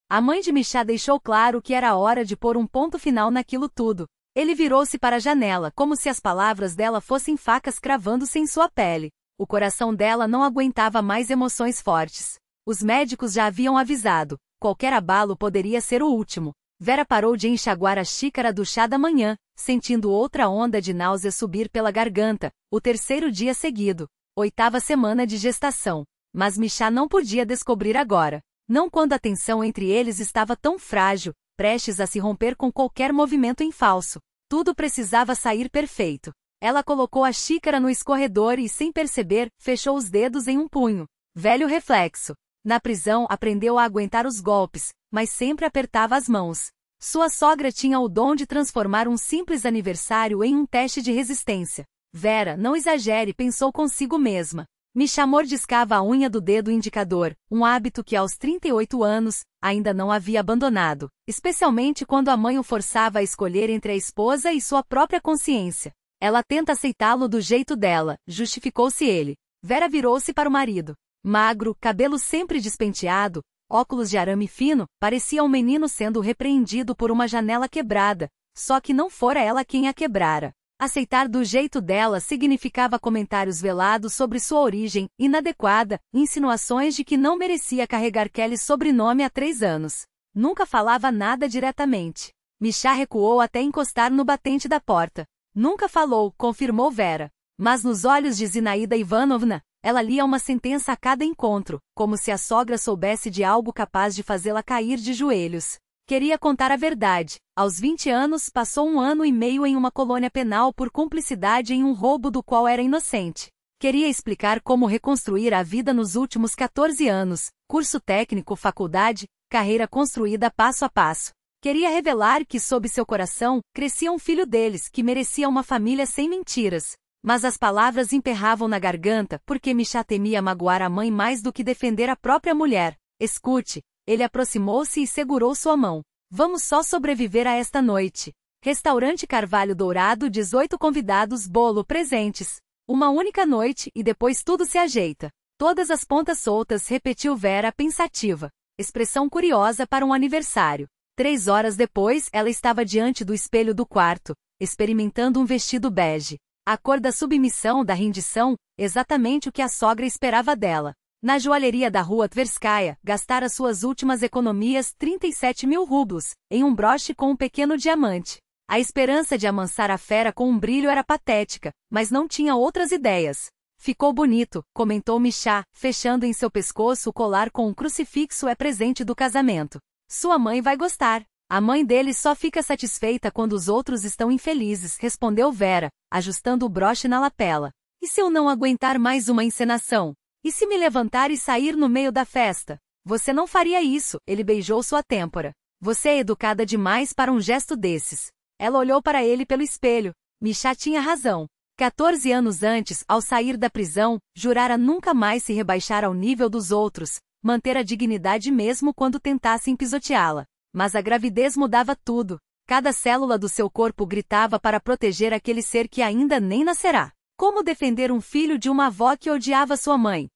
A mãe de Michá deixou claro que era hora de pôr um ponto final naquilo tudo. Ele virou-se para a janela, como se as palavras dela fossem facas cravando-se em sua pele. O coração dela não aguentava mais emoções fortes. Os médicos já haviam avisado. Qualquer abalo poderia ser o último. Vera parou de enxaguar a xícara do chá da manhã, sentindo outra onda de náusea subir pela garganta, o terceiro dia seguido. 8ª semana de gestação. Mas Michá não podia descobrir agora. Não quando a tensão entre eles estava tão frágil, prestes a se romper com qualquer movimento em falso. Tudo precisava sair perfeito. Ela colocou a xícara no escorredor e, sem perceber, fechou os dedos em um punho. Velho reflexo. Na prisão aprendeu a aguentar os golpes, mas sempre apertava as mãos. Sua sogra tinha o dom de transformar um simples aniversário em um teste de resistência. Vera, não exagere, pensou consigo mesma. Michá mordiscava a unha do dedo indicador, um hábito que aos 38 anos, ainda não havia abandonado, especialmente quando a mãe o forçava a escolher entre a esposa e sua própria consciência. Ela tenta aceitá-lo do jeito dela, justificou-se ele. Vera virou-se para o marido. Magro, cabelo sempre despenteado, óculos de arame fino, parecia um menino sendo repreendido por uma janela quebrada, só que não fora ela quem a quebrara. Aceitar do jeito dela significava comentários velados sobre sua origem inadequada, insinuações de que não merecia carregar Kelly sobrenome há 3 anos. Nunca falava nada diretamente. Michá recuou até encostar no batente da porta. Nunca falou, confirmou Vera. Mas nos olhos de Zinaida Ivanovna, ela lia uma sentença a cada encontro, como se a sogra soubesse de algo capaz de fazê-la cair de joelhos. Queria contar a verdade. Aos 20 anos, passou 1 ano e meio em uma colônia penal por cumplicidade em um roubo do qual era inocente. Queria explicar como reconstruir a vida nos últimos 14 anos, curso técnico, faculdade, carreira construída passo a passo. Queria revelar que sob seu coração, crescia um filho deles que merecia uma família sem mentiras. Mas as palavras emperravam na garganta porque Michá temia magoar a mãe mais do que defender a própria mulher. Escute. Ele aproximou-se e segurou sua mão. Vamos só sobreviver a esta noite. Restaurante Carvalho Dourado, 18 convidados, bolo, presentes. Uma única noite e depois tudo se ajeita. Todas as pontas soltas, repetiu Vera pensativa. Expressão curiosa para um aniversário. 3 horas depois, ela estava diante do espelho do quarto, experimentando um vestido bege. A cor da submissão, da rendição, exatamente o que a sogra esperava dela. Na joalheria da rua Tverskaya, gastara suas últimas economias 37.000 rublos, em um broche com um pequeno diamante. A esperança de amansar a fera com um brilho era patética, mas não tinha outras ideias. Ficou bonito, comentou Michá, fechando em seu pescoço o colar com um crucifixo presente do casamento. Sua mãe vai gostar. A mãe dele só fica satisfeita quando os outros estão infelizes, respondeu Vera, ajustando o broche na lapela. E se eu não aguentar mais uma encenação? E se me levantar e sair no meio da festa? Você não faria isso, ele beijou sua têmpora. Você é educada demais para um gesto desses. Ela olhou para ele pelo espelho. Michá tinha razão. 14 anos antes, ao sair da prisão, jurara nunca mais se rebaixar ao nível dos outros, manter a dignidade mesmo quando tentassem pisoteá-la. Mas a gravidez mudava tudo. Cada célula do seu corpo gritava para proteger aquele ser que ainda nem nascerá. Como defender um filho de uma avó que odiava sua mãe?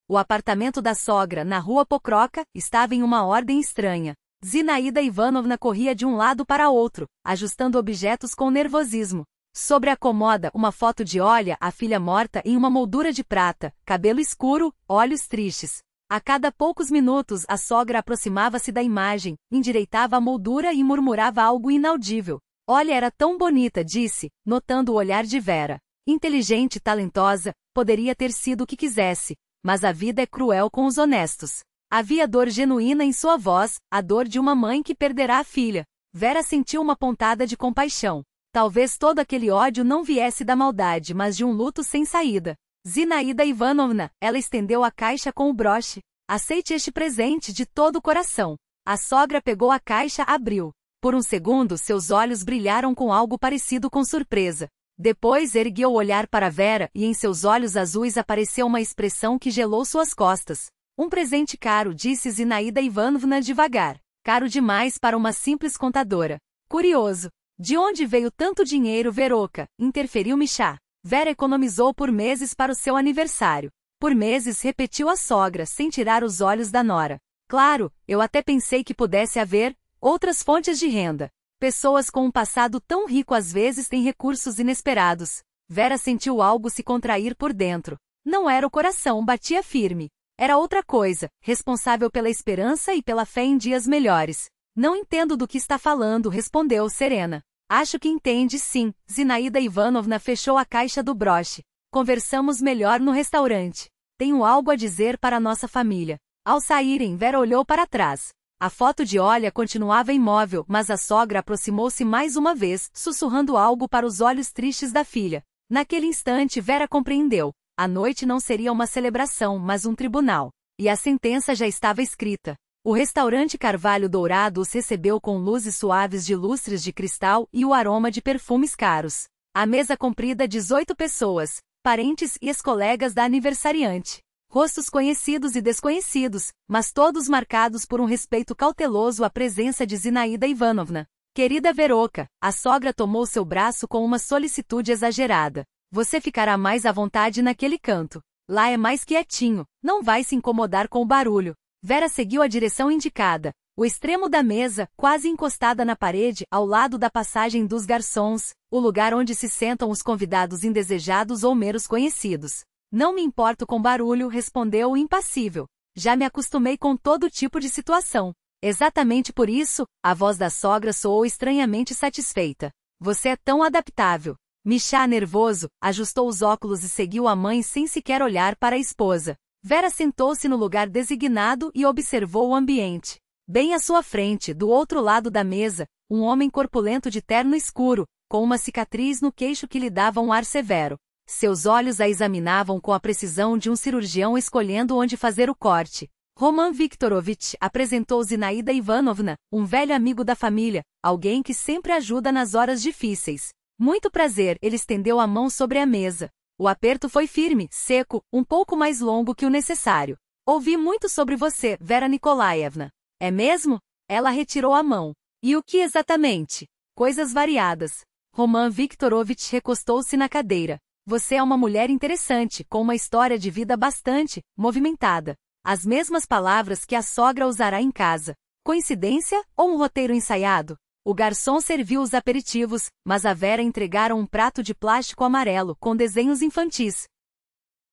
O apartamento da sogra, na rua Pokroka, estava em uma ordem estranha. Zinaida Ivanovna corria de um lado para outro, ajustando objetos com nervosismo. Sobre a comoda, uma foto de Olha, a filha morta em uma moldura de prata, cabelo escuro, olhos tristes. A cada poucos minutos, a sogra aproximava-se da imagem, endireitava a moldura e murmurava algo inaudível. Olha, era tão bonita, disse, notando o olhar de Vera. Inteligente e talentosa, poderia ter sido o que quisesse. Mas a vida é cruel com os honestos. Havia dor genuína em sua voz, a dor de uma mãe que perderá a filha. Vera sentiu uma pontada de compaixão. Talvez todo aquele ódio não viesse da maldade, mas de um luto sem saída. Zinaida Ivanovna, ela estendeu a caixa com o broche. Aceite este presente de todo o coração. A sogra pegou a caixa, abriu. Por um segundo, seus olhos brilharam com algo parecido com surpresa. Depois ergueu o olhar para Vera e em seus olhos azuis apareceu uma expressão que gelou suas costas. Um presente caro, disse Zinaida Ivanovna devagar. Caro demais para uma simples contadora. Curioso. De onde veio tanto dinheiro, Veroka? Interferiu Michá. Vera economizou por meses para o seu aniversário. Por meses, repetiu a sogra, sem tirar os olhos da nora. Claro, eu até pensei que pudesse haver outras fontes de renda. Pessoas com um passado tão rico às vezes têm recursos inesperados. Vera sentiu algo se contrair por dentro. Não era o coração, batia firme. Era outra coisa, responsável pela esperança e pela fé em dias melhores. Não entendo do que está falando, respondeu Serena. Acho que entende sim. Zinaida Ivanovna fechou a caixa do broche. Conversamos melhor no restaurante. Tenho algo a dizer para nossa família. Ao saírem, Vera olhou para trás. A foto de Olha continuava imóvel, mas a sogra aproximou-se mais uma vez, sussurrando algo para os olhos tristes da filha. Naquele instante, Vera compreendeu. A noite não seria uma celebração, mas um tribunal. E a sentença já estava escrita. O restaurante Carvalho Dourado os recebeu com luzes suaves de lustres de cristal e o aroma de perfumes caros. A mesa comprida 18 pessoas, parentes e ex-colegas da aniversariante. Rostos conhecidos e desconhecidos, mas todos marcados por um respeito cauteloso à presença de Zinaida Ivanovna. Querida Veroca, a sogra tomou seu braço com uma solicitude exagerada. Você ficará mais à vontade naquele canto. Lá é mais quietinho, não vai se incomodar com o barulho. Vera seguiu a direção indicada. O extremo da mesa, quase encostada na parede, ao lado da passagem dos garçons, o lugar onde se sentam os convidados indesejados ou meros conhecidos. Não me importo com barulho, respondeu o impassível. Já me acostumei com todo tipo de situação. Exatamente por isso, a voz da sogra soou estranhamente satisfeita. Você é tão adaptável. Michá, nervoso, ajustou os óculos e seguiu a mãe sem sequer olhar para a esposa. Vera sentou-se no lugar designado e observou o ambiente. Bem à sua frente, do outro lado da mesa, um homem corpulento de terno escuro, com uma cicatriz no queixo que lhe dava um ar severo. Seus olhos a examinavam com a precisão de um cirurgião escolhendo onde fazer o corte. Roman Viktorovich apresentou Zinaida Ivanovna, um velho amigo da família, alguém que sempre ajuda nas horas difíceis. Muito prazer, ele estendeu a mão sobre a mesa. O aperto foi firme, seco, um pouco mais longo que o necessário. Ouvi muito sobre você, Vera Nikolaevna. É mesmo? Ela retirou a mão. E o que exatamente? Coisas variadas. Roman Viktorovich recostou-se na cadeira. Você é uma mulher interessante, com uma história de vida bastante movimentada. As mesmas palavras que a sogra usará em casa. Coincidência ou um roteiro ensaiado? O garçom serviu os aperitivos, mas a Vera entregara um prato de plástico amarelo com desenhos infantis.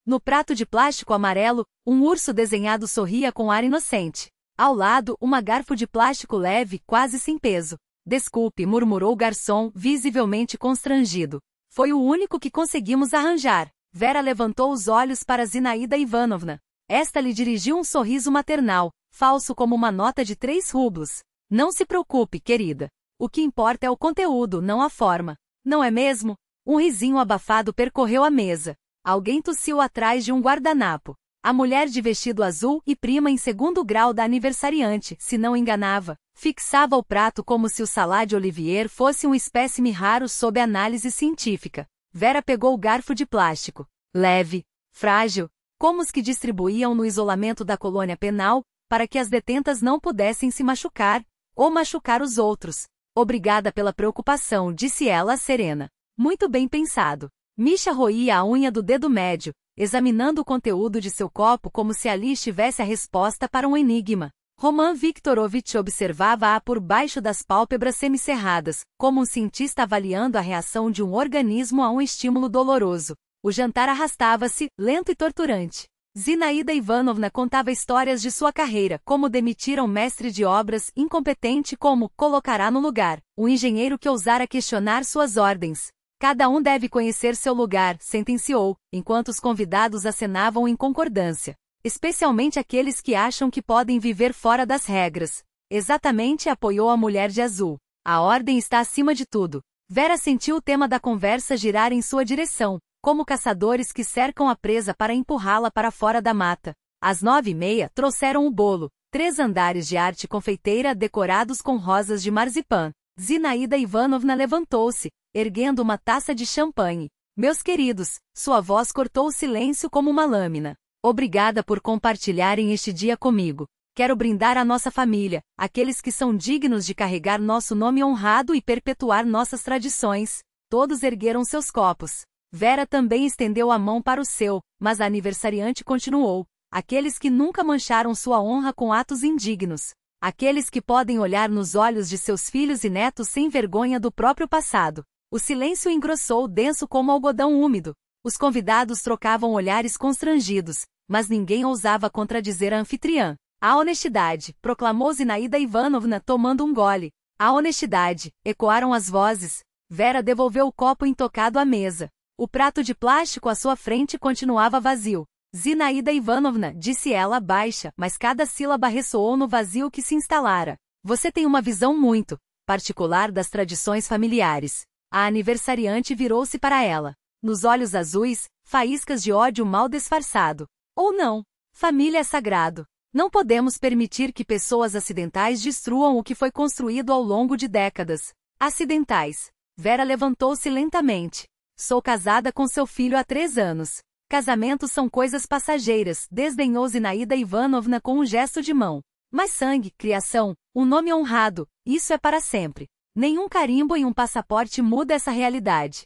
No prato de plástico amarelo, um urso desenhado sorria com ar inocente. Ao lado, uma garfo de plástico leve, quase sem peso. Desculpe, murmurou o garçom, visivelmente constrangido. Foi o único que conseguimos arranjar. Vera levantou os olhos para Zinaida Ivanovna. Esta lhe dirigiu um sorriso maternal, falso como uma nota de 3 rublos. Não se preocupe, querida. O que importa é o conteúdo, não a forma. Não é mesmo? Um risinho abafado percorreu a mesa. Alguém tossiu atrás de um guardanapo. A mulher de vestido azul e prima em segundo grau da aniversariante, se não enganava, fixava o prato como se o salade Olivier fosse um espécime raro sob análise científica. Vera pegou o garfo de plástico. Leve, frágil, como os que distribuíam no isolamento da colônia penal, para que as detentas não pudessem se machucar, ou machucar os outros. Obrigada pela preocupação, disse ela a Serena. Muito bem pensado. Misha roía a unha do dedo médio, examinando o conteúdo de seu copo como se ali estivesse a resposta para um enigma. Roman Viktorovich observava-a por baixo das pálpebras semicerradas, como um cientista avaliando a reação de um organismo a um estímulo doloroso. O jantar arrastava-se, lento e torturante. Zinaida Ivanovna contava histórias de sua carreira, como demitir um mestre de obras incompetente, como colocará no lugar um engenheiro que ousara questionar suas ordens. Cada um deve conhecer seu lugar, sentenciou, enquanto os convidados acenavam em concordância. Especialmente aqueles que acham que podem viver fora das regras. Exatamente, apoiou a mulher de azul. A ordem está acima de tudo. Vera sentiu o tema da conversa girar em sua direção, como caçadores que cercam a presa para empurrá-la para fora da mata. Às 9h30, trouxeram o bolo, 3 andares de arte confeiteira decorados com rosas de marzipan. Zinaida Ivanovna levantou-se, erguendo uma taça de champanhe. Meus queridos, sua voz cortou o silêncio como uma lâmina. Obrigada por compartilharem este dia comigo. Quero brindar a nossa família, aqueles que são dignos de carregar nosso nome honrado e perpetuar nossas tradições. Todos ergueram seus copos. Vera também estendeu a mão para o seu, mas a aniversariante continuou. aqueles que nunca mancharam sua honra com atos indignos, aqueles que podem olhar nos olhos de seus filhos e netos sem vergonha do próprio passado. O silêncio engrossou denso como algodão úmido. Os convidados trocavam olhares constrangidos, mas ninguém ousava contradizer a anfitriã. A honestidade, proclamou Zinaida Ivanovna tomando um gole. A honestidade, ecoaram as vozes. Vera devolveu o copo intocado à mesa. O prato de plástico à sua frente continuava vazio. Zinaida Ivanovna, disse ela baixa, mas cada sílaba ressoou no vazio que se instalara. Você tem uma visão muito particular das tradições familiares. A aniversariante virou-se para ela. Nos olhos azuis, faíscas de ódio mal disfarçado. Ou não. Família é sagrado. Não podemos permitir que pessoas acidentais destruam o que foi construído ao longo de décadas. Acidentais. Vera levantou-se lentamente. Sou casada com seu filho há 3 anos. Casamentos são coisas passageiras, desdenhou Zinaida Ivanovna com um gesto de mão. Mas sangue, criação, um nome honrado, isso é para sempre. Nenhum carimbo em um passaporte muda essa realidade.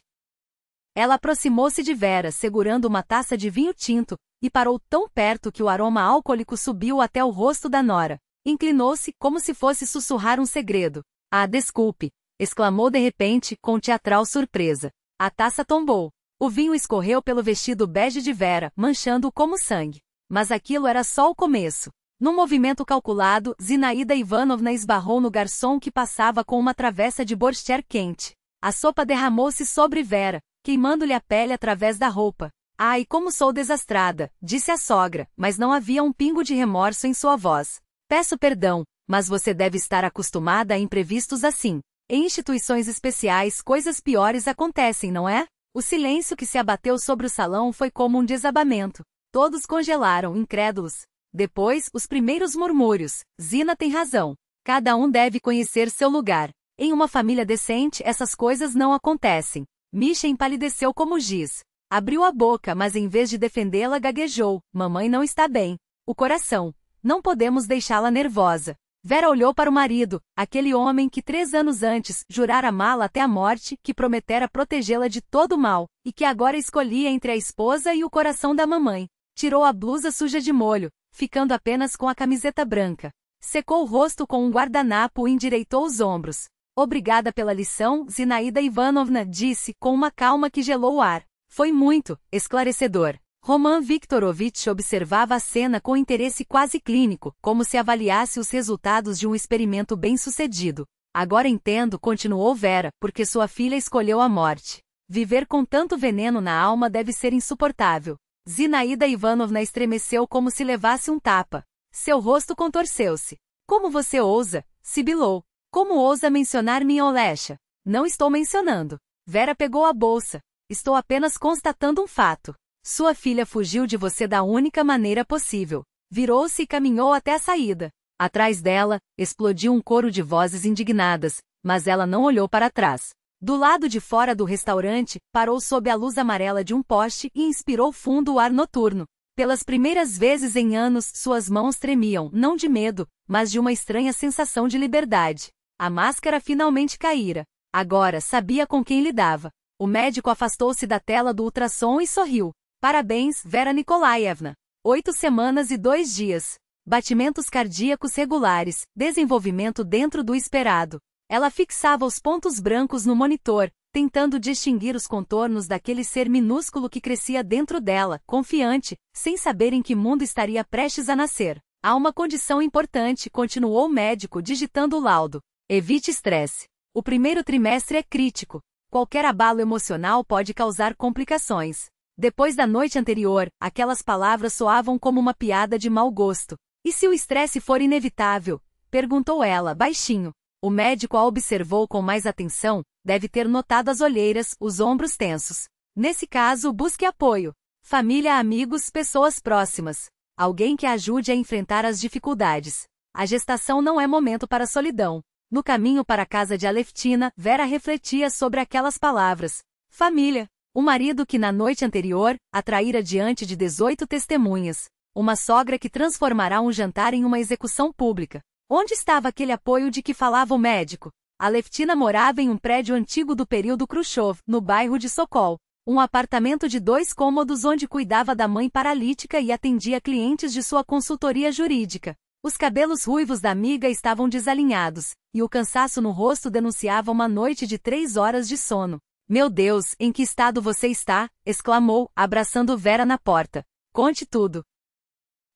Ela aproximou-se de Vera segurando uma taça de vinho tinto, e parou tão perto que o aroma alcoólico subiu até o rosto da nora. Inclinou-se, como se fosse sussurrar um segredo. Ah, desculpe! Exclamou de repente, com teatral surpresa. A taça tombou. O vinho escorreu pelo vestido bege de Vera, manchando-o como sangue. Mas aquilo era só o começo. Num movimento calculado, Zinaida Ivanovna esbarrou no garçom que passava com uma travessa de borscht quente. A sopa derramou-se sobre Vera, queimando-lhe a pele através da roupa. Ai, como sou desastrada, disse a sogra, mas não havia um pingo de remorso em sua voz. Peço perdão, mas você deve estar acostumada a imprevistos assim. Em instituições especiais, coisas piores acontecem, não é? O silêncio que se abateu sobre o salão foi como um desabamento. Todos congelaram, incrédulos. Depois, os primeiros murmúrios. Zina tem razão. Cada um deve conhecer seu lugar. Em uma família decente, essas coisas não acontecem. Misha empalideceu como giz. Abriu a boca, mas em vez de defendê-la, gaguejou. Mamãe não está bem. O coração. Não podemos deixá-la nervosa. Vera olhou para o marido, aquele homem que 3 anos antes jurara amá-la até a morte, que prometera protegê-la de todo o mal, e que agora escolhia entre a esposa e o coração da mamãe. Tirou a blusa suja de molho, ficando apenas com a camiseta branca. Secou o rosto com um guardanapo e endireitou os ombros. Obrigada pela lição, Zinaida Ivanovna disse, com uma calma que gelou o ar. Foi muito esclarecedor. Roman Viktorovich observava a cena com interesse quase clínico, como se avaliasse os resultados de um experimento bem-sucedido. Agora entendo, continuou Vera, porque sua filha escolheu a morte. Viver com tanto veneno na alma deve ser insuportável. Zinaida Ivanovna estremeceu como se levasse um tapa. Seu rosto contorceu-se. Como você ousa? Sibilou. Como ousa mencionar minha Olesha? Não estou mencionando. Vera pegou a bolsa. Estou apenas constatando um fato. Sua filha fugiu de você da única maneira possível. Virou-se e caminhou até a saída. Atrás dela, explodiu um coro de vozes indignadas, mas ela não olhou para trás. Do lado de fora do restaurante, parou sob a luz amarela de um poste e inspirou fundo o ar noturno. Pelas primeiras vezes em anos, suas mãos tremiam, não de medo, mas de uma estranha sensação de liberdade. A máscara finalmente caíra. Agora sabia com quem lidava. O médico afastou-se da tela do ultrassom e sorriu. Parabéns, Vera Nikolaevna. 8 semanas e 2 dias. Batimentos cardíacos regulares, desenvolvimento dentro do esperado. Ela fixava os pontos brancos no monitor, tentando distinguir os contornos daquele ser minúsculo que crescia dentro dela, confiante, sem saber em que mundo estaria prestes a nascer. Há uma condição importante, continuou o médico digitando o laudo. Evite estresse. O primeiro trimestre é crítico. Qualquer abalo emocional pode causar complicações. Depois da noite anterior, aquelas palavras soavam como uma piada de mau gosto. E se o estresse for inevitável? Perguntou ela, baixinho. O médico a observou com mais atenção, deve ter notado as olheiras, os ombros tensos. Nesse caso, busque apoio. Família, amigos, pessoas próximas. Alguém que a ajude a enfrentar as dificuldades. A gestação não é momento para solidão. No caminho para a casa de Aleftina, Vera refletia sobre aquelas palavras. Família. O marido que na noite anterior, atraíra diante de 18 testemunhas. Uma sogra que transformará um jantar em uma execução pública. Onde estava aquele apoio de que falava o médico? Aleftina morava em um prédio antigo do período Khrushchev, no bairro de Sokol. Um apartamento de 2 cômodos onde cuidava da mãe paralítica e atendia clientes de sua consultoria jurídica. Os cabelos ruivos da amiga estavam desalinhados, e o cansaço no rosto denunciava uma noite de 3 horas de sono. Meu Deus, em que estado você está? Exclamou, abraçando Vera na porta. Conte tudo.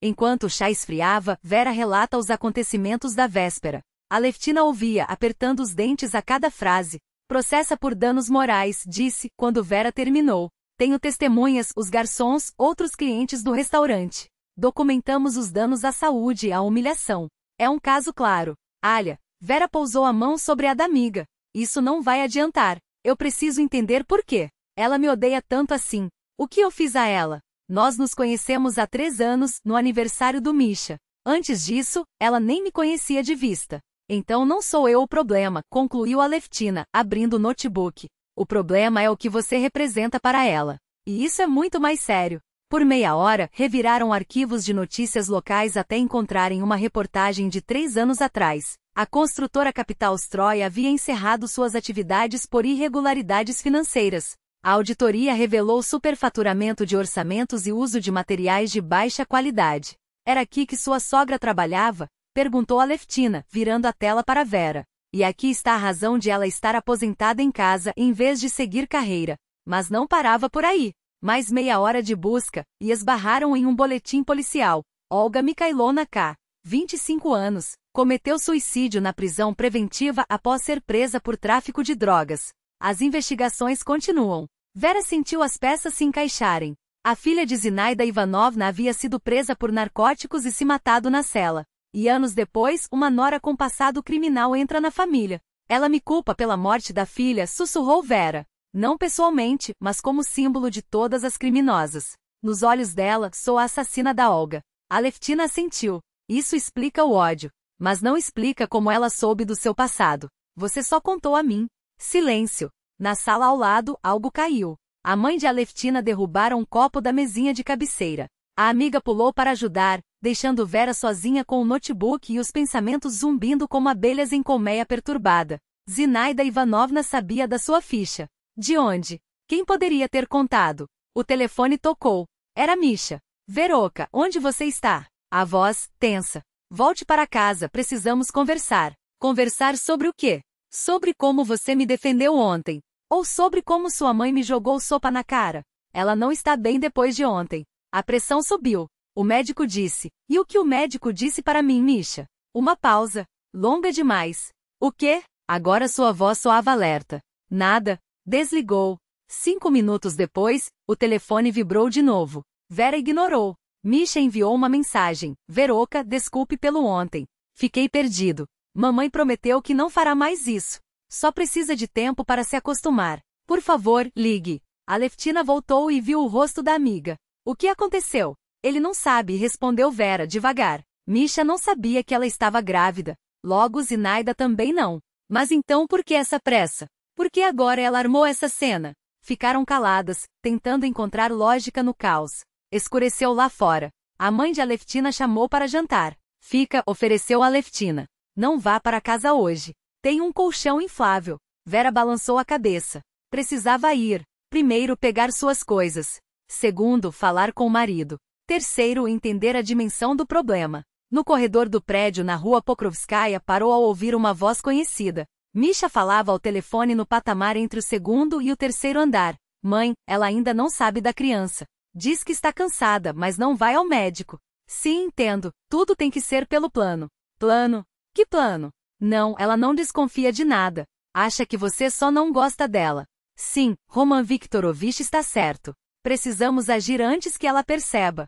Enquanto o chá esfriava, Vera relata os acontecimentos da véspera. Aleftina ouvia, apertando os dentes a cada frase. Processa por danos morais, disse, quando Vera terminou. Tenho testemunhas, os garçons, outros clientes do restaurante. Documentamos os danos à saúde e à humilhação. É um caso claro. Alia, Vera pousou a mão sobre a da amiga. Isso não vai adiantar. Eu preciso entender por quê. Ela me odeia tanto assim. O que eu fiz a ela? Nós nos conhecemos há 3 anos, no aniversário do Misha. Antes disso, ela nem me conhecia de vista. Então não sou eu o problema, concluiu Aleftina, abrindo o notebook. O problema é o que você representa para ela. E isso é muito mais sério. Por meia hora, reviraram arquivos de notícias locais até encontrarem uma reportagem de 3 anos atrás. A construtora Capital Stroy havia encerrado suas atividades por irregularidades financeiras. A auditoria revelou superfaturamento de orçamentos e uso de materiais de baixa qualidade. Era aqui que sua sogra trabalhava? Perguntou Aleftina, virando a tela para Vera. E aqui está a razão de ela estar aposentada em casa em vez de seguir carreira. Mas não parava por aí. Mais meia hora de busca, e esbarraram em um boletim policial. Olga Mikhailovna K., 25 anos, cometeu suicídio na prisão preventiva após ser presa por tráfico de drogas. As investigações continuam. Vera sentiu as peças se encaixarem. A filha de Zinaida Ivanovna havia sido presa por narcóticos e se matado na cela. E anos depois, uma nora com passado criminal entra na família. Ela me culpa pela morte da filha, sussurrou Vera. Não pessoalmente, mas como símbolo de todas as criminosas. Nos olhos dela, sou a assassina da Olga. Aleftina assentiu. Isso explica o ódio. Mas não explica como ela soube do seu passado. Você só contou a mim. Silêncio. Na sala ao lado, algo caiu. A mãe de Aleftina derrubara um copo da mesinha de cabeceira. A amiga pulou para ajudar, deixando Vera sozinha com o notebook e os pensamentos zumbindo como abelhas em colmeia perturbada. Zinaida Ivanovna sabia da sua ficha. De onde? Quem poderia ter contado? O telefone tocou. Era Misha. Veroka, onde você está? A voz, tensa. Volte para casa, precisamos conversar. Conversar sobre o quê? Sobre como você me defendeu ontem. Ou sobre como sua mãe me jogou sopa na cara. Ela não está bem depois de ontem. A pressão subiu. O médico disse. E o que o médico disse para mim, Misha? Uma pausa. Longa demais. O quê? Agora sua voz soava alerta. Nada. Desligou. 5 minutos depois, o telefone vibrou de novo. Vera ignorou. Misha enviou uma mensagem. Veroka, desculpe pelo ontem. Fiquei perdido. Mamãe prometeu que não fará mais isso. Só precisa de tempo para se acostumar. Por favor, ligue. Aleftina voltou e viu o rosto da amiga. O que aconteceu? Ele não sabe, respondeu Vera devagar. Misha não sabia que ela estava grávida. Logo Zinaida também não. Mas então por que essa pressa? Por que agora ela armou essa cena? Ficaram caladas, tentando encontrar lógica no caos. Escureceu lá fora. A mãe de Aleftina chamou para jantar. Fica, ofereceu a Aleftina. Não vá para casa hoje. Tem um colchão inflável. Vera balançou a cabeça. Precisava ir. Primeiro, pegar suas coisas. Segundo, falar com o marido. Terceiro, entender a dimensão do problema. No corredor do prédio na rua Pokrovskaya parou ao ouvir uma voz conhecida. Misha falava ao telefone no patamar entre o segundo e o terceiro andar. Mãe, ela ainda não sabe da criança. Diz que está cansada, mas não vai ao médico. Sim, entendo. Tudo tem que ser pelo plano. Plano? Que plano? Não, ela não desconfia de nada. Acha que você só não gosta dela. Sim, Roman Viktorovich está certo. Precisamos agir antes que ela perceba.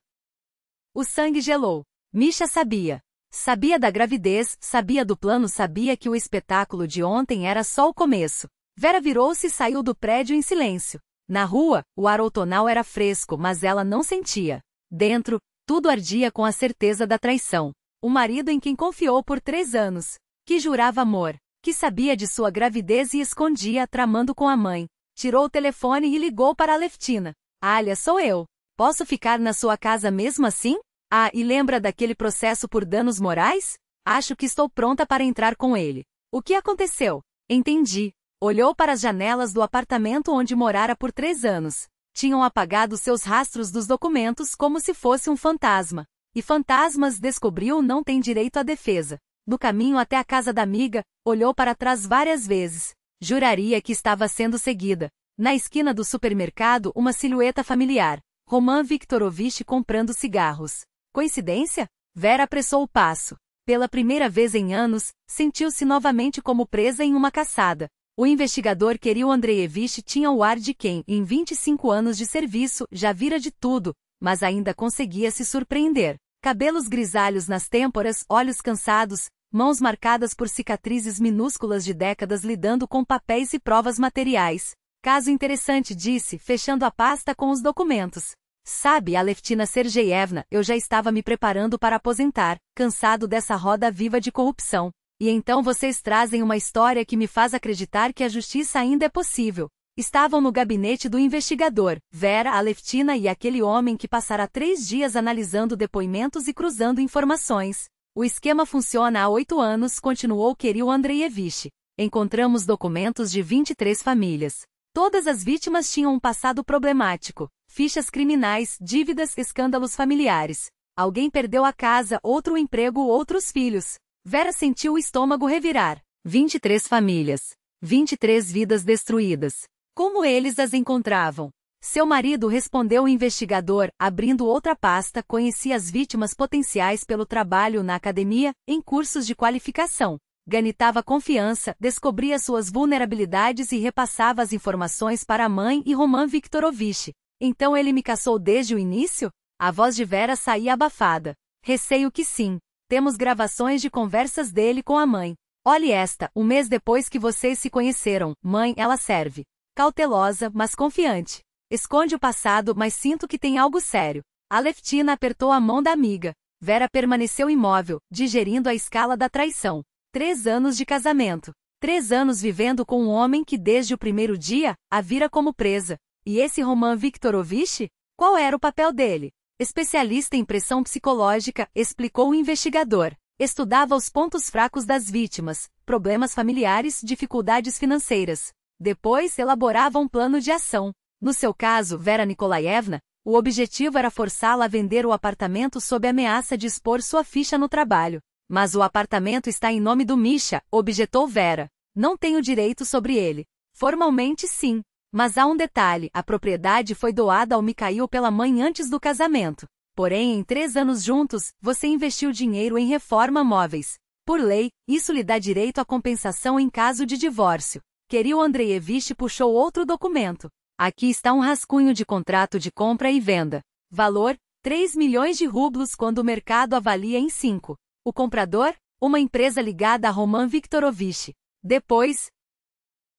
O sangue gelou. Misha sabia. Sabia da gravidez, sabia do plano, sabia que o espetáculo de ontem era só o começo. Vera virou-se e saiu do prédio em silêncio. Na rua, o ar outonal era fresco, mas ela não sentia. Dentro, tudo ardia com a certeza da traição. O marido em quem confiou por 3 anos. Que jurava amor. Que sabia de sua gravidez e escondia, tramando com a mãe. Tirou o telefone e ligou para Aleftina. Alia, sou eu. Posso ficar na sua casa mesmo assim? Ah, e lembra daquele processo por danos morais? Acho que estou pronta para entrar com ele. O que aconteceu? Entendi. Olhou para as janelas do apartamento onde morara por 3 anos. Tinham apagado seus rastros dos documentos como se fosse um fantasma. E fantasmas, descobriu, não têm direito à defesa. No caminho até a casa da amiga, olhou para trás várias vezes. Juraria que estava sendo seguida. Na esquina do supermercado, uma silhueta familiar. Roman Viktorovich comprando cigarros. Coincidência? Vera apressou o passo. Pela primeira vez em anos, sentiu-se novamente como presa em uma caçada. O investigador Kirill Andreevich tinha o ar de quem, em 25 anos de serviço, já vira de tudo, mas ainda conseguia se surpreender. Cabelos grisalhos nas têmporas, olhos cansados, mãos marcadas por cicatrizes minúsculas de décadas lidando com papéis e provas materiais. Caso interessante, disse, fechando a pasta com os documentos. Sabe, Aleftina Sergeyevna, eu já estava me preparando para aposentar, cansado dessa roda viva de corrupção. E então vocês trazem uma história que me faz acreditar que a justiça ainda é possível. Estavam no gabinete do investigador, Vera, Aleftina e aquele homem que passará 3 dias analisando depoimentos e cruzando informações. O esquema funciona há 8 anos, continuou Kirill Andreevich. Encontramos documentos de 23 famílias. Todas as vítimas tinham um passado problemático. Fichas criminais, dívidas, escândalos familiares. Alguém perdeu a casa, outro emprego, outros filhos. Vera sentiu o estômago revirar. 23 famílias. 23 vidas destruídas. Como eles as encontravam? Seu marido, respondeu o investigador, abrindo outra pasta, conhecia as vítimas potenciais pelo trabalho na academia, em cursos de qualificação. Ganitava confiança, descobria suas vulnerabilidades e repassava as informações para a mãe e Roman Viktorovich. Então ele me caçou desde o início? A voz de Vera saía abafada. Receio que sim. Temos gravações de conversas dele com a mãe. Olhe esta, um mês depois que vocês se conheceram. Mãe, ela serve. Cautelosa, mas confiante. Esconde o passado, mas sinto que tem algo sério. Aleftina apertou a mão da amiga. Vera permaneceu imóvel, digerindo a escala da traição. 3 anos de casamento. 3 anos vivendo com um homem que desde o primeiro dia, a vira como presa. E esse Roman Viktorovich? Qual era o papel dele? Especialista em pressão psicológica, explicou o investigador. Estudava os pontos fracos das vítimas, problemas familiares, dificuldades financeiras. Depois elaborava um plano de ação. No seu caso, Vera Nikolaevna, o objetivo era forçá-la a vender o apartamento sob ameaça de expor sua ficha no trabalho. Mas o apartamento está em nome do Misha, objetou Vera. Não tenho direito sobre ele. Formalmente sim. Mas há um detalhe, a propriedade foi doada ao Mikhail pela mãe antes do casamento. Porém, em 3 anos juntos, você investiu dinheiro em reforma móveis. Por lei, isso lhe dá direito à compensação em caso de divórcio. Kirill Andreevich puxou outro documento. Aqui está um rascunho de contrato de compra e venda. Valor, 3 milhões de rublos quando o mercado avalia em 5. O comprador? Uma empresa ligada a Roman Viktorovich. Depois,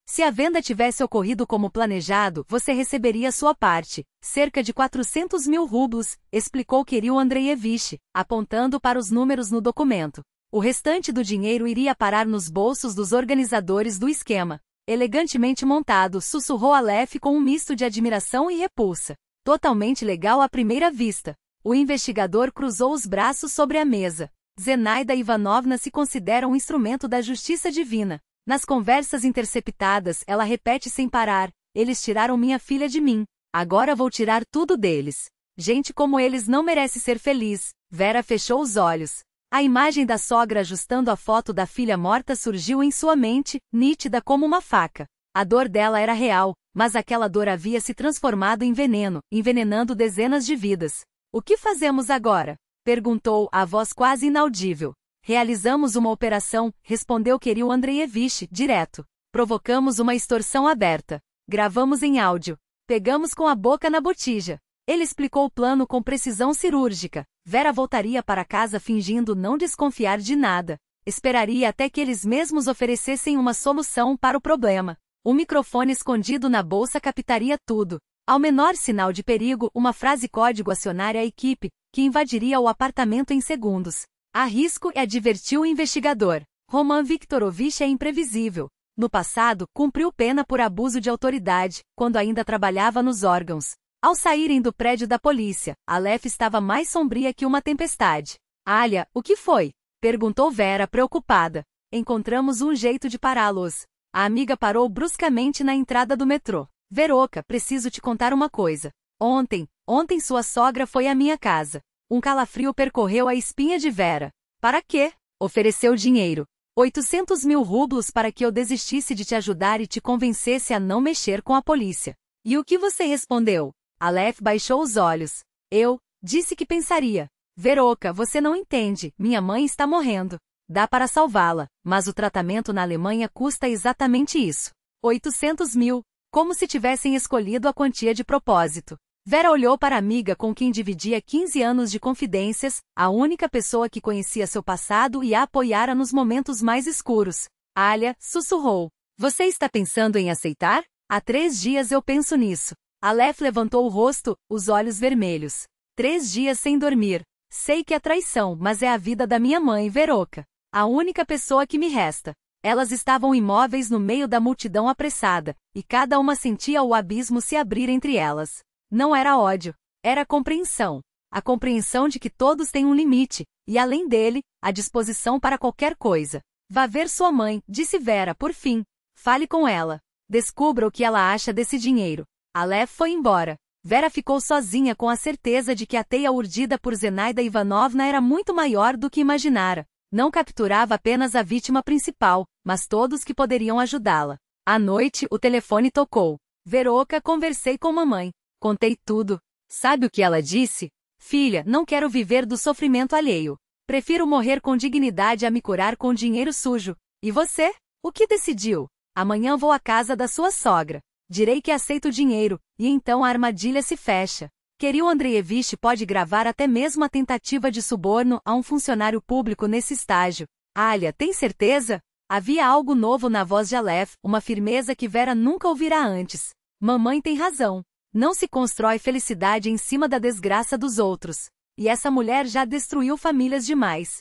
se a venda tivesse ocorrido como planejado, você receberia sua parte, cerca de 400 mil rublos, explicou Kirill Andreevich, apontando para os números no documento. O restante do dinheiro iria parar nos bolsos dos organizadores do esquema. Elegantemente montado, sussurrou Aleph com um misto de admiração e repulsa. Totalmente legal à primeira vista. O investigador cruzou os braços sobre a mesa. Zenaida Ivanovna se considera um instrumento da justiça divina. Nas conversas interceptadas, ela repete sem parar, eles tiraram minha filha de mim. Agora vou tirar tudo deles. Gente como eles não merece ser feliz. Vera fechou os olhos. A imagem da sogra ajustando a foto da filha morta surgiu em sua mente, nítida como uma faca. A dor dela era real, mas aquela dor havia se transformado em veneno, envenenando dezenas de vidas. O que fazemos agora? Perguntou, a voz quase inaudível. Realizamos uma operação, respondeu Kirill Andreevich, direto. Provocamos uma extorsão aberta. Gravamos em áudio. Pegamos com a boca na botija. Ele explicou o plano com precisão cirúrgica. Vera voltaria para casa fingindo não desconfiar de nada. Esperaria até que eles mesmos oferecessem uma solução para o problema. O microfone escondido na bolsa captaria tudo. Ao menor sinal de perigo, uma frase código acionaria a equipe, que invadiria o apartamento em segundos. Há risco, advertiu o investigador. Roman Viktorovich é imprevisível. No passado, cumpriu pena por abuso de autoridade, quando ainda trabalhava nos órgãos. Ao saírem do prédio da polícia, Aleph estava mais sombria que uma tempestade. Alia, o que foi? Perguntou Vera, preocupada. Encontramos um jeito de pará-los. A amiga parou bruscamente na entrada do metrô. Veroca, preciso te contar uma coisa. Ontem sua sogra foi à minha casa. Um calafrio percorreu a espinha de Vera. Para quê? Ofereceu dinheiro. 800 mil rublos para que eu desistisse de te ajudar e te convencesse a não mexer com a polícia. E o que você respondeu? Aleph baixou os olhos. Eu disse que pensaria. Veroca, você não entende, minha mãe está morrendo. Dá para salvá-la, mas o tratamento na Alemanha custa exatamente isso. 800 mil, como se tivessem escolhido a quantia de propósito. Vera olhou para a amiga com quem dividia 15 anos de confidências, a única pessoa que conhecia seu passado e a apoiara nos momentos mais escuros. Alia sussurrou. Você está pensando em aceitar? Há 3 dias eu penso nisso. Aleph levantou o rosto, os olhos vermelhos. 3 dias sem dormir. Sei que é traição, mas é a vida da minha mãe, Veroca. A única pessoa que me resta. Elas estavam imóveis no meio da multidão apressada, e cada uma sentia o abismo se abrir entre elas. Não era ódio, era compreensão. A compreensão de que todos têm um limite, e além dele, a disposição para qualquer coisa. Vá ver sua mãe, disse Vera, por fim. Fale com ela. Descubra o que ela acha desse dinheiro. Aleph foi embora. Vera ficou sozinha com a certeza de que a teia urdida por Zenaida Ivanovna era muito maior do que imaginara. Não capturava apenas a vítima principal, mas todos que poderiam ajudá-la. À noite, o telefone tocou. Veroca, conversei com mamãe. Contei tudo. Sabe o que ela disse? Filha, não quero viver do sofrimento alheio. Prefiro morrer com dignidade a me curar com dinheiro sujo. E você? O que decidiu? Amanhã vou à casa da sua sogra. Direi que aceito o dinheiro, e então a armadilha se fecha. Kirill Andreevich pode gravar até mesmo a tentativa de suborno a um funcionário público nesse estágio. Alia, tem certeza? Havia algo novo na voz de Aleph, uma firmeza que Vera nunca ouvira antes. Mamãe tem razão. Não se constrói felicidade em cima da desgraça dos outros. E essa mulher já destruiu famílias demais.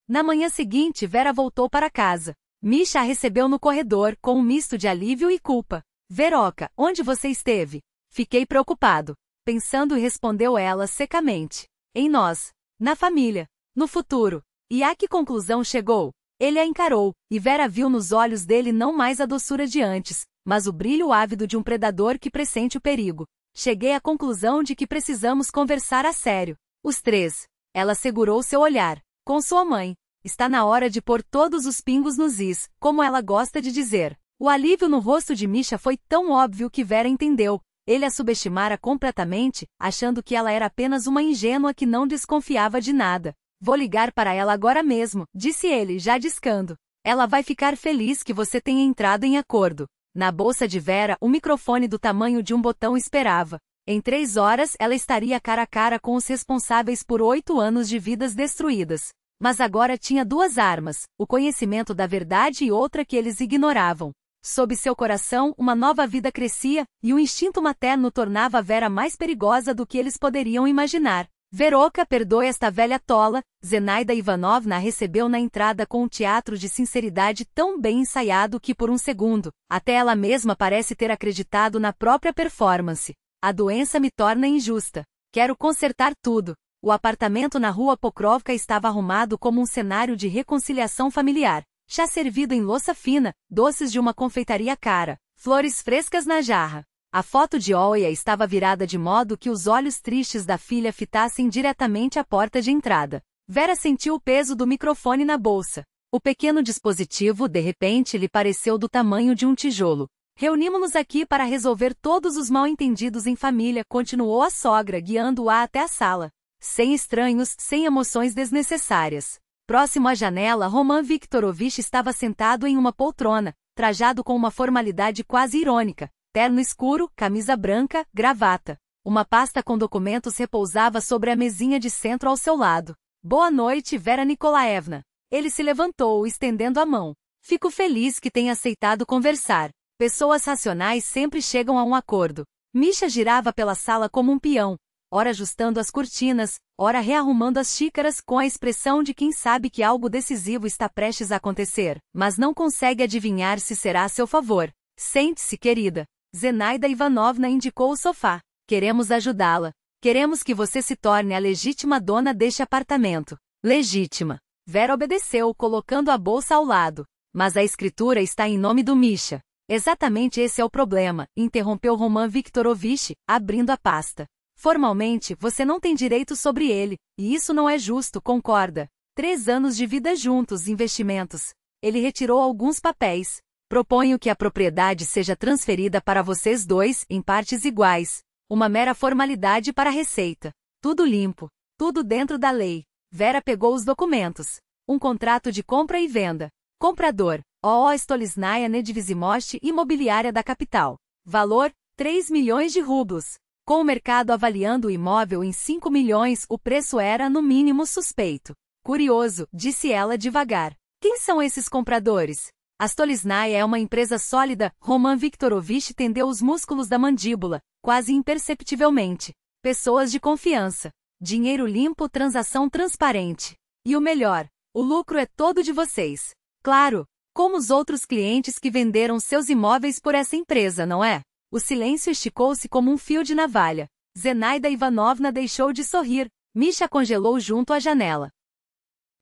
Na manhã seguinte, Vera voltou para casa. Misha a recebeu no corredor, com um misto de alívio e culpa. Veroca, onde você esteve? Fiquei preocupado. Pensando, respondeu ela secamente. Em nós. Na família. No futuro. E a que conclusão chegou? Ele a encarou, e Vera viu nos olhos dele não mais a doçura de antes, mas o brilho ávido de um predador que pressente o perigo. Cheguei à conclusão de que precisamos conversar a sério. Os 3. Ela segurou seu olhar. Com sua mãe. Está na hora de pôr todos os pingos nos is, como ela gosta de dizer. O alívio no rosto de Misha foi tão óbvio que Vera entendeu. Ele a subestimara completamente, achando que ela era apenas uma ingênua que não desconfiava de nada. Vou ligar para ela agora mesmo, disse ele, já discando. Ela vai ficar feliz que você tenha entrado em acordo. Na bolsa de Vera, o microfone do tamanho de um botão esperava. Em 3 horas, ela estaria cara a cara com os responsáveis por 8 anos de vidas destruídas. Mas agora tinha 2 armas, o conhecimento da verdade e outra que eles ignoravam. Sob seu coração, uma nova vida crescia, e o instinto materno tornava Vera mais perigosa do que eles poderiam imaginar. Veroca, perdoe esta velha tola, Zenaida Ivanovna a recebeu na entrada com um teatro de sinceridade tão bem ensaiado que por um segundo, até ela mesma parece ter acreditado na própria performance. A doença me torna injusta. Quero consertar tudo. O apartamento na rua Pokrovka estava arrumado como um cenário de reconciliação familiar. Chá servido em louça fina, doces de uma confeitaria cara, flores frescas na jarra. A foto de Olya estava virada de modo que os olhos tristes da filha fitassem diretamente a porta de entrada. Vera sentiu o peso do microfone na bolsa. O pequeno dispositivo, de repente, lhe pareceu do tamanho de um tijolo. Reunimos-nos aqui para resolver todos os mal-entendidos em família, continuou a sogra, guiando-a até a sala. Sem estranhos, sem emoções desnecessárias. Próximo à janela, Roman Viktorovich estava sentado em uma poltrona, trajado com uma formalidade quase irônica. Terno escuro, camisa branca, gravata. Uma pasta com documentos repousava sobre a mesinha de centro ao seu lado. Boa noite, Vera Nikolaevna. Ele se levantou, estendendo a mão. Fico feliz que tenha aceitado conversar. Pessoas racionais sempre chegam a um acordo. Misha girava pela sala como um peão, ora ajustando as cortinas, ora rearrumando as xícaras com a expressão de quem sabe que algo decisivo está prestes a acontecer, mas não consegue adivinhar se será a seu favor. Sente-se, querida. Zenaida Ivanovna indicou o sofá. Queremos ajudá-la. Queremos que você se torne a legítima dona deste apartamento. Legítima. Vera obedeceu, colocando a bolsa ao lado. Mas a escritura está em nome do Misha. Exatamente esse é o problema, interrompeu Roman Viktorovich, abrindo a pasta. Formalmente, você não tem direito sobre ele, e isso não é justo, concorda? 3 anos de vida juntos, investimentos. Ele retirou alguns papéis. Proponho que a propriedade seja transferida para vocês dois, em partes iguais. Uma mera formalidade para a receita. Tudo limpo. Tudo dentro da lei. Vera pegou os documentos. Um contrato de compra e venda. Comprador. OO Stolesnaya Nedvizimost Imobiliária da Capital. Valor, 3 milhões de rublos. Com o mercado avaliando o imóvel em 5 milhões, o preço era, no mínimo, suspeito. Curioso, disse ela devagar. Quem são esses compradores? A Stolesnaya é uma empresa sólida. Roman Viktorovich tendeu os músculos da mandíbula, quase imperceptivelmente. Pessoas de confiança. Dinheiro limpo, transação transparente. E o melhor, o lucro é todo de vocês. Claro, como os outros clientes que venderam seus imóveis por essa empresa, não é? O silêncio esticou-se como um fio de navalha. Zenaida Ivanovna deixou de sorrir. Misha congelou junto à janela.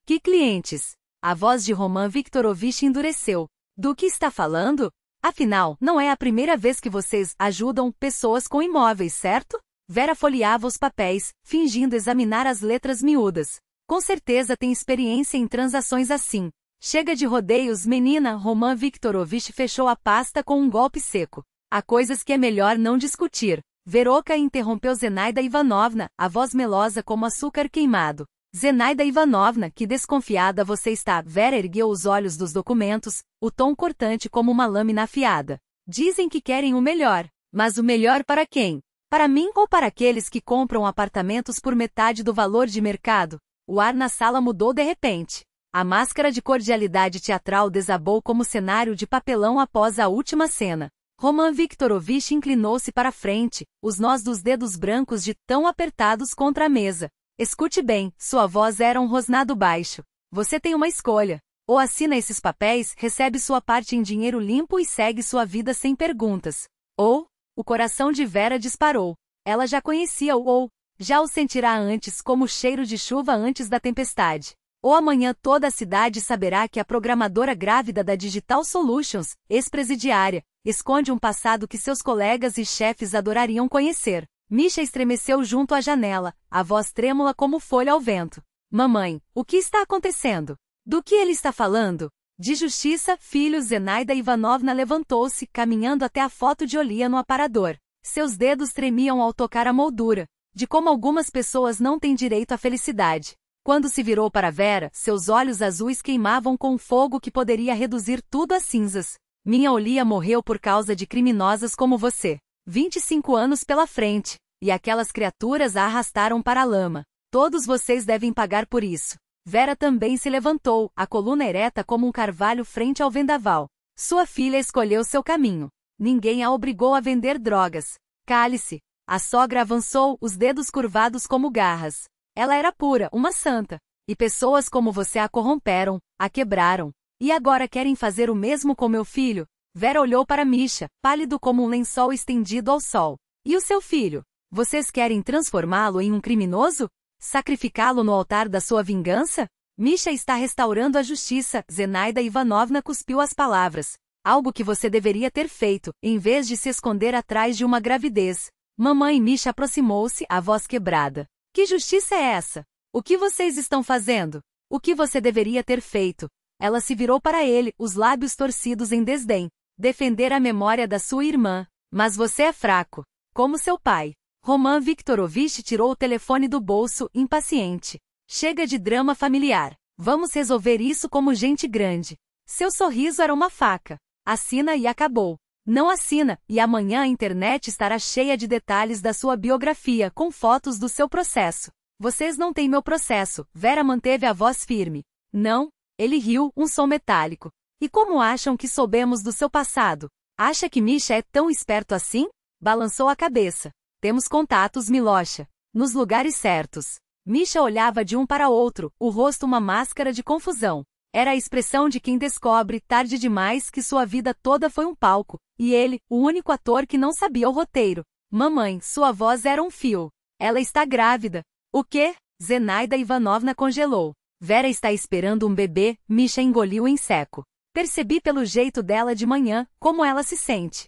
Que clientes? A voz de Roman Viktorovich endureceu. Do que está falando? Afinal, não é a primeira vez que vocês ajudam pessoas com imóveis, certo? Vera folheava os papéis, fingindo examinar as letras miúdas. Com certeza tem experiência em transações assim. Chega de rodeios, menina. Roman Viktorovich fechou a pasta com um golpe seco. Há coisas que é melhor não discutir. Veroka interrompeu Zenaida Ivanovna, a voz melosa como açúcar queimado. Zenaida Ivanovna, que desconfiada você está. Vera ergueu os olhos dos documentos, o tom cortante como uma lâmina afiada. Dizem que querem o melhor. Mas o melhor para quem? Para mim ou para aqueles que compram apartamentos por metade do valor de mercado? O ar na sala mudou de repente. A máscara de cordialidade teatral desabou como cenário de papelão após a última cena. Roman Viktorovich inclinou-se para a frente, os nós dos dedos brancos de tão apertados contra a mesa. Escute bem, sua voz era um rosnado baixo. Você tem uma escolha. Ou assina esses papéis, recebe sua parte em dinheiro limpo e segue sua vida sem perguntas. Ou, o coração de Vera disparou. Ela já conhecia o ou, já o sentirá antes como o cheiro de chuva antes da tempestade. Ou amanhã toda a cidade saberá que a programadora grávida da Digital Solutions, ex-presidiária, esconde um passado que seus colegas e chefes adorariam conhecer. Misha estremeceu junto à janela, a voz trêmula como folha ao vento. Mamãe, o que está acontecendo? Do que ele está falando? De justiça, filho. Zenaida Ivanovna levantou-se, caminhando até a foto de Olia no aparador. Seus dedos tremiam ao tocar a moldura, de como algumas pessoas não têm direito à felicidade. Quando se virou para Vera, seus olhos azuis queimavam com um fogo que poderia reduzir tudo a cinzas. Minha Olia morreu por causa de criminosas como você. 25 anos pela frente, e aquelas criaturas a arrastaram para a lama. Todos vocês devem pagar por isso. Vera também se levantou, a coluna ereta como um carvalho frente ao vendaval. Sua filha escolheu seu caminho. Ninguém a obrigou a vender drogas. Cale-se. A sogra avançou, os dedos curvados como garras. Ela era pura, uma santa. E pessoas como você a corromperam, a quebraram. E agora querem fazer o mesmo com meu filho? Vera olhou para Misha, pálido como um lençol estendido ao sol. E o seu filho? Vocês querem transformá-lo em um criminoso? Sacrificá-lo no altar da sua vingança? Misha está restaurando a justiça. Zenaida Ivanovna cuspiu as palavras. Algo que você deveria ter feito, em vez de se esconder atrás de uma gravidez. Mamãe. Misha aproximou-se, a voz quebrada. Que justiça é essa? O que vocês estão fazendo? O que você deveria ter feito? Ela se virou para ele, os lábios torcidos em desdém. Defender a memória da sua irmã. Mas você é fraco. Como seu pai. Roman Viktorovich tirou o telefone do bolso, impaciente. Chega de drama familiar. Vamos resolver isso como gente grande. Seu sorriso era uma faca. Assina e acabou. Não assina, e amanhã a internet estará cheia de detalhes da sua biografia com fotos do seu processo. Vocês não têm meu processo. Vera manteve a voz firme. Não? Ele riu, um som metálico. E como acham que soubemos do seu passado? Acha que Misha é tão esperto assim? Balançou a cabeça. Temos contatos, Milosha. Nos lugares certos. Misha olhava de um para outro, o rosto uma máscara de confusão. Era a expressão de quem descobre, tarde demais, que sua vida toda foi um palco, e ele, o único ator que não sabia o roteiro. Mamãe, sua voz era um fio. Ela está grávida. O quê? Zenaida Ivanovna congelou. Vera está esperando um bebê. Misha engoliu em seco. Percebi pelo jeito dela de manhã como ela se sente.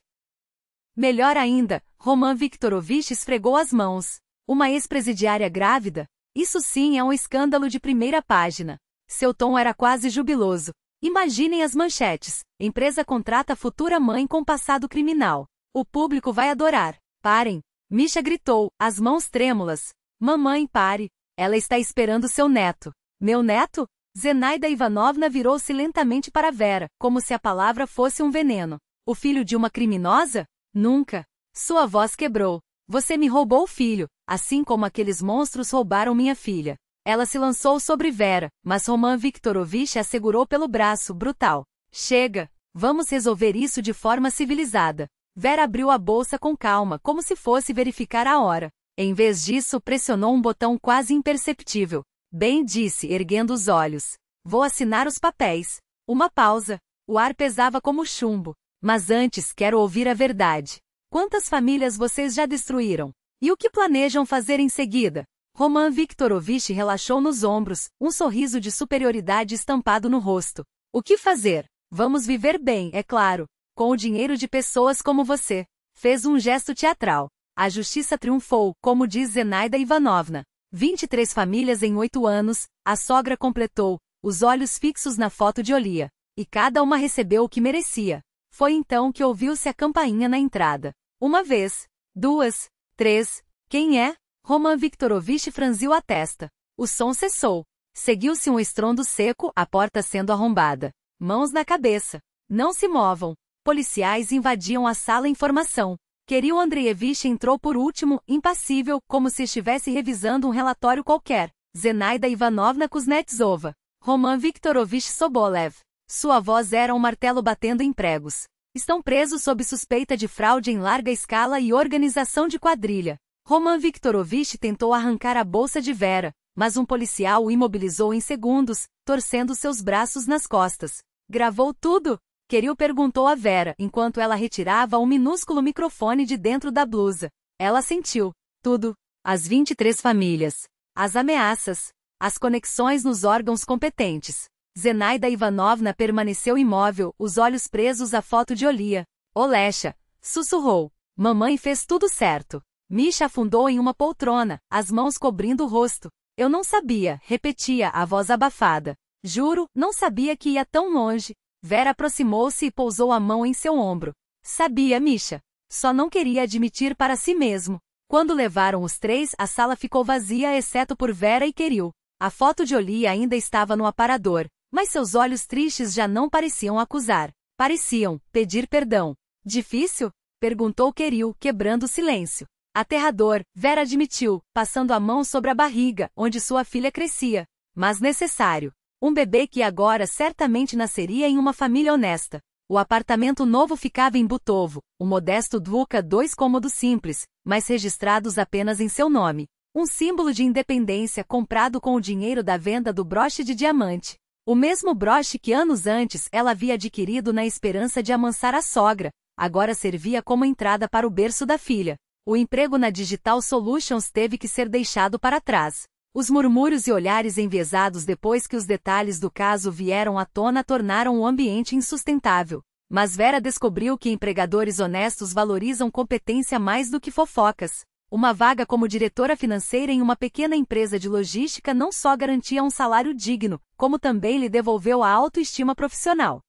Melhor ainda, Roman Viktorovich esfregou as mãos. Uma ex-presidiária grávida? Isso sim é um escândalo de primeira página. Seu tom era quase jubiloso. Imaginem as manchetes. Empresa contrata futura mãe com passado criminal. O público vai adorar. Parem. Misha gritou, as mãos trêmulas. Mamãe, pare. Ela está esperando seu neto. Meu neto? Zenaida Ivanovna virou-se lentamente para Vera, como se a palavra fosse um veneno. O filho de uma criminosa? Nunca. Sua voz quebrou. Você me roubou o filho, assim como aqueles monstros roubaram minha filha. Ela se lançou sobre Vera, mas Roman Viktorovich a segurou pelo braço, brutal. Chega. Vamos resolver isso de forma civilizada. Vera abriu a bolsa com calma, como se fosse verificar a hora. Em vez disso, pressionou um botão quase imperceptível. Bem, disse, erguendo os olhos. Vou assinar os papéis. Uma pausa. O ar pesava como chumbo. Mas antes quero ouvir a verdade. Quantas famílias vocês já destruíram? E o que planejam fazer em seguida? Roman Viktorovich relaxou nos ombros, um sorriso de superioridade estampado no rosto. O que fazer? Vamos viver bem, é claro. Com o dinheiro de pessoas como você. Fez um gesto teatral. A justiça triunfou, como diz Zenaida Ivanovna. 23 famílias em 8 anos, a sogra completou, os olhos fixos na foto de Olia. E cada uma recebeu o que merecia. Foi então que ouviu-se a campainha na entrada. Uma vez, duas, três. Quem é? Roman Viktorovich franziu a testa. O som cessou. Seguiu-se um estrondo seco, a porta sendo arrombada. Mãos na cabeça. Não se movam. Policiais invadiam a sala em formação. Kirill Andreevich entrou por último, impassível, como se estivesse revisando um relatório qualquer. Zenaida Ivanovna Kuznetsova. Roman Viktorovich Sobolev. Sua voz era um martelo batendo em pregos. Estão presos sob suspeita de fraude em larga escala e organização de quadrilha. Roman Viktorovich tentou arrancar a bolsa de Vera, mas um policial o imobilizou em segundos, torcendo seus braços nas costas. Gravou tudo? Kirill perguntou a Vera, enquanto ela retirava um minúsculo microfone de dentro da blusa. Ela sentiu. Tudo. As 23 famílias. As ameaças. As conexões nos órgãos competentes. Zenaida Ivanovna permaneceu imóvel, os olhos presos à foto de Olia. Olesha. Sussurrou. Mamãe fez tudo certo. Misha afundou em uma poltrona, as mãos cobrindo o rosto. Eu não sabia, repetia, a voz abafada. Juro, não sabia que ia tão longe. Vera aproximou-se e pousou a mão em seu ombro. Sabia, Misha. Só não queria admitir para si mesmo. Quando levaram os três, a sala ficou vazia exceto por Vera e Kirill. A foto de Olia ainda estava no aparador, mas seus olhos tristes já não pareciam acusar. Pareciam pedir perdão. Difícil? Perguntou Kirill, quebrando o silêncio. Aterrador, Vera admitiu, passando a mão sobre a barriga, onde sua filha crescia. Mas necessário. Um bebê que agora certamente nasceria em uma família honesta. O apartamento novo ficava em Butovo, um modesto Dvuka 2 cômodos simples, mas registrados apenas em seu nome. Um símbolo de independência comprado com o dinheiro da venda do broche de diamante. O mesmo broche que anos antes ela havia adquirido na esperança de amansar a sogra, agora servia como entrada para o berço da filha. O emprego na Digital Solutions teve que ser deixado para trás. Os murmúrios e olhares enviesados depois que os detalhes do caso vieram à tona tornaram o ambiente insustentável. Mas Vera descobriu que empregadores honestos valorizam competência mais do que fofocas. Uma vaga como diretora financeira em uma pequena empresa de logística não só garantia um salário digno, como também lhe devolveu a autoestima profissional.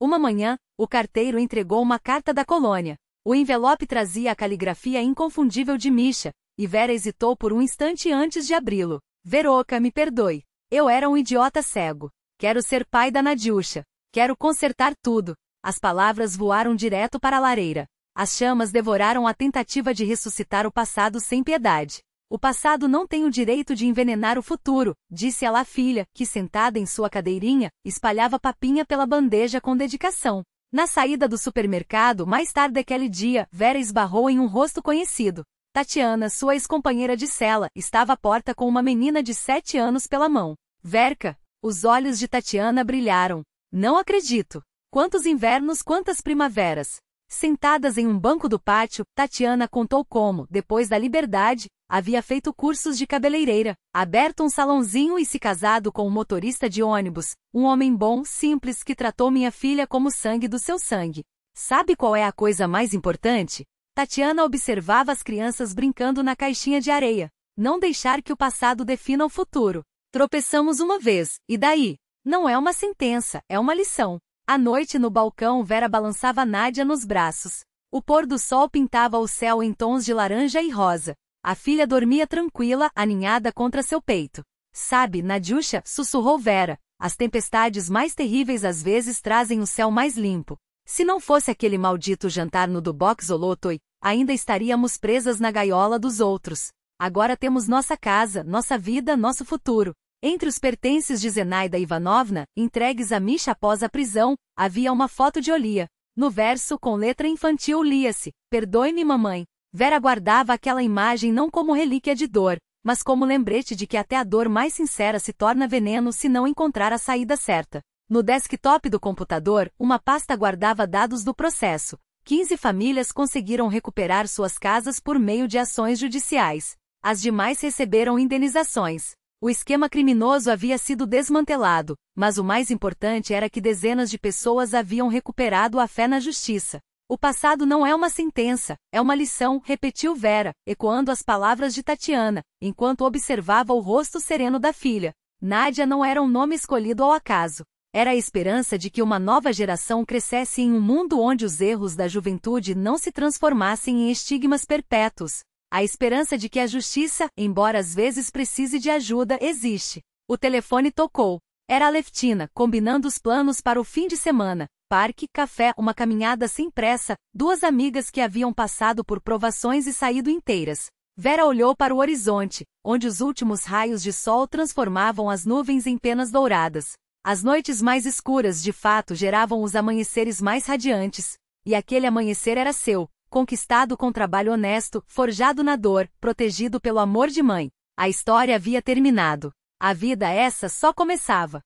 Uma manhã, o carteiro entregou uma carta da colônia. O envelope trazia a caligrafia inconfundível de Misha, e Vera hesitou por um instante antes de abri-lo. Veroka, me perdoe. Eu era um idiota cego. Quero ser pai da Nadiusha. Quero consertar tudo. As palavras voaram direto para a lareira. As chamas devoraram a tentativa de ressuscitar o passado sem piedade. O passado não tem o direito de envenenar o futuro, disse ela à filha, que sentada em sua cadeirinha, espalhava papinha pela bandeja com dedicação. Na saída do supermercado, mais tarde aquele dia, Vera esbarrou em um rosto conhecido. Tatiana, sua ex-companheira de cela, estava à porta com uma menina de 7 anos pela mão. Verka! Os olhos de Tatiana brilharam. Não acredito! Quantos invernos, quantas primaveras! Sentadas em um banco do pátio, Tatiana contou como, depois da liberdade, havia feito cursos de cabeleireira, aberto um salãozinho e se casado com um motorista de ônibus, um homem bom, simples que tratou minha filha como sangue do seu sangue. Sabe qual é a coisa mais importante? Tatiana observava as crianças brincando na caixinha de areia. Não deixar que o passado defina o futuro. Tropeçamos uma vez, e daí? Não é uma sentença, é uma lição. À noite no balcão Vera balançava Nádia nos braços. O pôr do sol pintava o céu em tons de laranja e rosa. A filha dormia tranquila, aninhada contra seu peito. Sabe, Nadiusha, sussurrou Vera, as tempestades mais terríveis às vezes trazem o céu mais limpo. Se não fosse aquele maldito jantar no Duboc Zolotoi, ainda estaríamos presas na gaiola dos outros. Agora temos nossa casa, nossa vida, nosso futuro. Entre os pertences de Zenaida Ivanovna, entregues a Misha após a prisão, havia uma foto de Olia. No verso com letra infantil lia-se, perdoe-me mamãe. Vera guardava aquela imagem não como relíquia de dor, mas como lembrete de que até a dor mais sincera se torna veneno se não encontrar a saída certa. No desktop do computador, uma pasta guardava dados do processo. 15 famílias conseguiram recuperar suas casas por meio de ações judiciais. As demais receberam indenizações. O esquema criminoso havia sido desmantelado, mas o mais importante era que dezenas de pessoas haviam recuperado a fé na justiça. O passado não é uma sentença, é uma lição, repetiu Vera, ecoando as palavras de Tatiana, enquanto observava o rosto sereno da filha. Nádia não era um nome escolhido ao acaso. Era a esperança de que uma nova geração crescesse em um mundo onde os erros da juventude não se transformassem em estigmas perpétuos. A esperança de que a justiça, embora às vezes precise de ajuda, existe. O telefone tocou. Era a Leftina, combinando os planos para o fim de semana. Parque, café, uma caminhada sem pressa, duas amigas que haviam passado por provações e saído inteiras. Vera olhou para o horizonte, onde os últimos raios de sol transformavam as nuvens em penas douradas. As noites mais escuras de fato geravam os amanheceres mais radiantes. E aquele amanhecer era seu. Conquistado com trabalho honesto, forjado na dor, protegido pelo amor de mãe. A história havia terminado. A vida essa só começava.